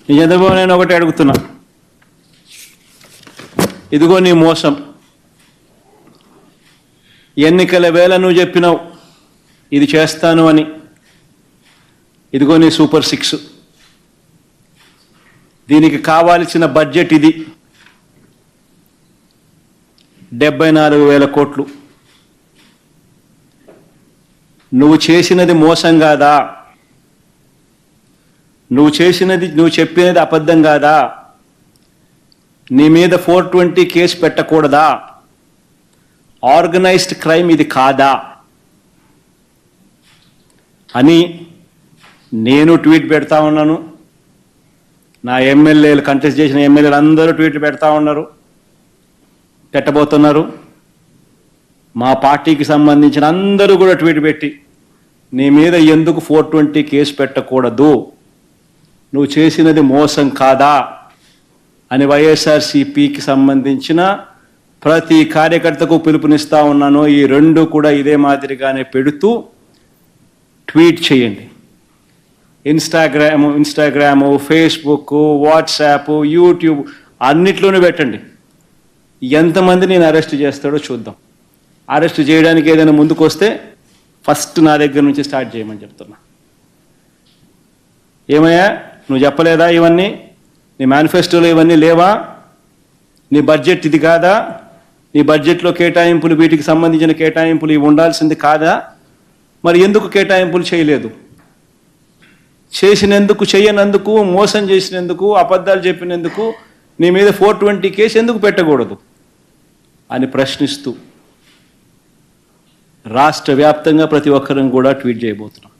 నీ చంద్రబాబు నేను ఒకటి అడుగుతున్నా, ఇదిగో నీ మోసం. ఎన్నికల వేళ నువ్వు చెప్పినావు ఇది చేస్తాను అని. ఇదిగో నీ సూపర్ 6. దీనికి కావాల్సిన బడ్జెట్ ఇది 74,000 కోట్లు. నువ్వు చేసినది మోసం కాదా? నువ్వు చెప్పినది అబద్ధం కాదా? నీ మీద 420 కేసు పెట్టకూడదా? ఆర్గనైజ్డ్ క్రైమ్ ఇది కాదా అని నేను ట్వీట్ పెడతా ఉన్నాను. నా ఎమ్మెల్యేలు, కంటెస్ట్ చేసిన ఎమ్మెల్యేలు అందరూ ట్వీట్లు పెడతా ఉన్నారు, పెట్టబోతున్నారు. మా పార్టీకి సంబంధించిన అందరూ కూడా ట్వీట్ పెట్టి నీ మీద ఎందుకు 420 కేసు పెట్టకూడదు, నువ్వు చేసినది మోసం కాదా అని వైఎస్ఆర్సీపీకి సంబంధించిన ప్రతి కార్యకర్తకు పిలుపునిస్తా ఉన్నాను. ఈ రెండు కూడా ఇదే మాదిరిగానే పెడుతూ ట్వీట్ చేయండి. ఇన్స్టాగ్రాము, ఫేస్బుక్, వాట్సాప్, యూట్యూబ్ అన్నిట్లోనూ పెట్టండి. ఎంతమంది నేను అరెస్ట్ చేస్తాడో చూద్దాం. అరెస్ట్ చేయడానికి ఏదైనా ముందుకు వస్తే ఫస్ట్ నా దగ్గర నుంచి స్టార్ట్ చేయమని చెప్తున్నా. ఏమయ్యా నువ్వు చెప్పలేదా ఇవన్నీ? నీ మేనిఫెస్టోలో ఇవన్నీ లేవా? నీ బడ్జెట్ ఇది కాదా? నీ బడ్జెట్లో కేటాయింపులు, వీటికి సంబంధించిన కేటాయింపులు ఇవి ఉండాల్సింది కాదా? మరి ఎందుకు కేటాయింపులు చేయలేదు? చేసినందుకు, చేయనందుకు, మోసం చేసినందుకు, అబద్ధాలు చెప్పినందుకు నీ మీద 420 కేసు ఎందుకు పెట్టకూడదు అని ప్రశ్నిస్తూ రాష్ట్ర వ్యాప్తంగా ప్రతి ఒక్కరిని కూడా ట్వీట్ చేయబోతున్నాం.